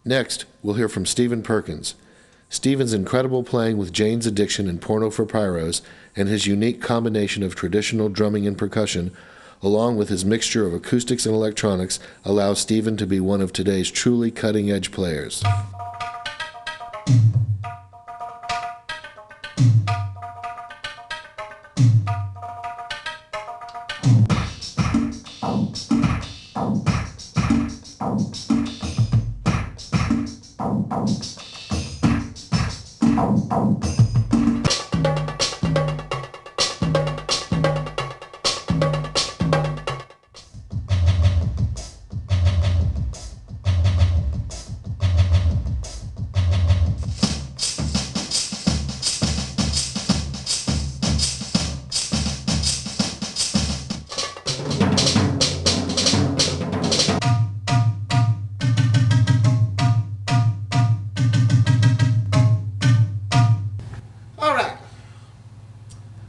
Next, we'll hear from StephenPerkins. Stephen's incredible playing with Jane's Addiction and Porno for Pyros, and his unique combination of traditional drumming and percussion, along with his mixture of acoustics and electronics, allows Stephen to be one of today's truly cutting-edge players.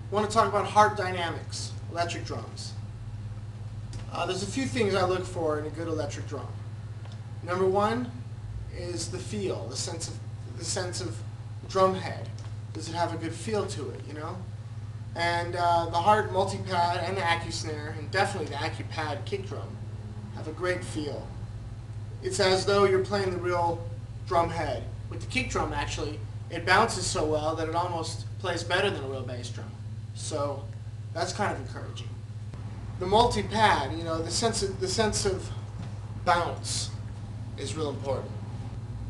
I want to talk about heart dynamics, electric drums. There's a few things I look for in a good electric drum. Number one is the feel, the sense of drum head. Does it have a good feel to it, you know? And the Heart multi-pad and the Accu-Snare, and definitely the Accu-Pad kick drum, have a great feel. It's as though you're playing the real drum head. With the kick drum, actually, it bounces so well that it almost plays better than a real bass drum. So that's kind of encouraging. The multi-pad, you know, the sense of bounce is real important.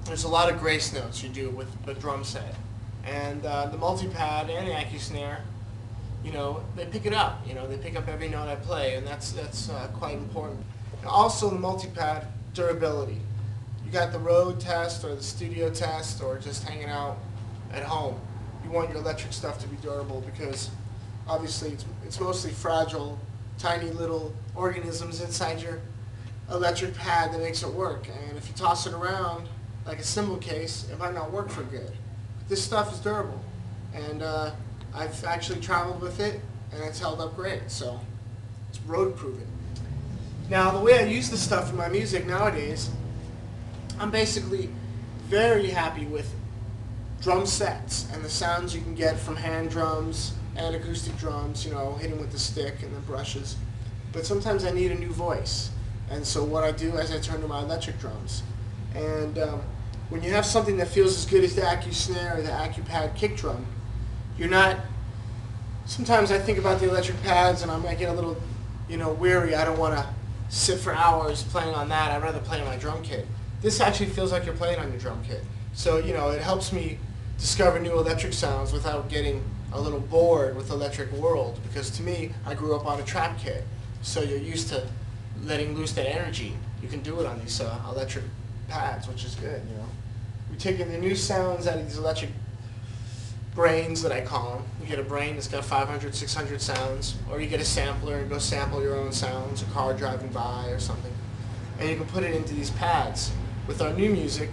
There's a lot of grace notes you do with the drum set, and the multi-pad and the Accu-Snare, you know, they pick it up. You know, they pick up every note I play, and that's quite important. And also the multi-pad durability. You got the road test or the studio test or just hanging out at home. You want your electric stuff to be durable because obviously it's mostly fragile, tiny little organisms inside your electric pad that makes it work. And if you toss it around like a cymbal case, it might not work for good. But this stuff is durable, and I've actually traveled with it, and it's held up great. So it's road proven. Now, the way I use this stuff in my music nowadays, I'm basically very happy with drum sets and the sounds you can get from hand drums and acoustic drums, you know, hitting with the stick and the brushes. But sometimes I need a new voice, and so what I do is I turn to my electric drums. And when you have something that feels as good as the Accu-Snare or the Accu-Pad kick drum, you're not, sometimes I think about the electric pads and I might get a little, you know, weary. I don't want to sit for hours playing on that. I'd rather play on my drum kit. This actually feels like you're playing on your drum kit. So, you know, it helps me discover new electric sounds without getting a little bored with electric world, because to me, I grew up on a trap kit. So you're used to letting loose that energy. You can do it on these electric pads, which is good, you know. We're taking the new sounds out of these electric brains that I call them. You get a brain that's got 500, 600 sounds, or you get a sampler and go sample your own sounds, a car driving by or something. And you can put it into these pads. With our new music,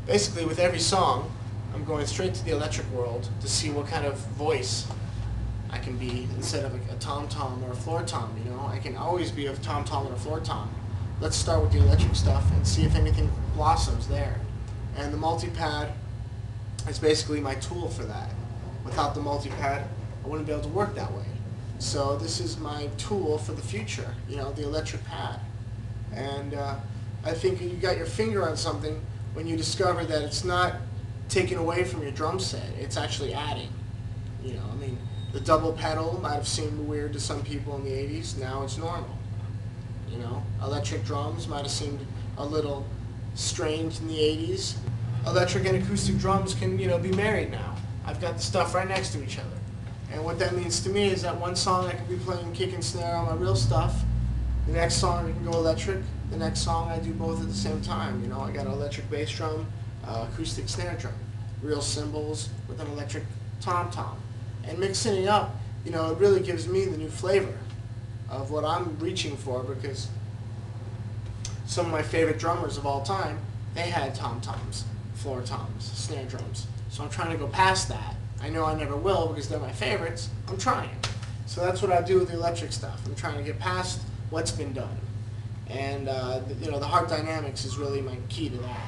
basically with every song, I'm going straight to the electric world to see what kind of voice I can be instead of a tom-tom or a floor tom, you know. I can always be a tom-tom or a floor tom. Let's start with the electric stuff and see if anything blossoms there. And the multi-pad is basically my tool for that. Without the multi-pad, I wouldn't be able to work that way. So this is my tool for the future, you know, the electric pad. And I think you got your finger on something when you discover that it's not taken away from your drum set, it's actually adding. You know, I mean, the double pedal might have seemed weird to some people in the 80s, now it's normal. You know, electric drums might have seemed a little strange in the 80s. Electric and acoustic drums can, you know, be married now. I've got the stuff right next to each other. And what that means to me is that one song I could be playing kick and snare on my real stuff, the next song I can go electric, the next song I do both at the same time. You know, I got an electric bass drum, acoustic snare drum, real cymbals with an electric tom-tom. And mixing it up, you know, it really gives me the new flavor of what I'm reaching for, because some of my favorite drummers of all time, they had tom-toms, floor toms, snare drums. So I'm trying to go past that. I know I never will because they're my favorites. I'm trying. So that's what I do with the electric stuff. I'm trying to get past what's been done And the heart dynamics is really my key to that.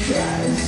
Tries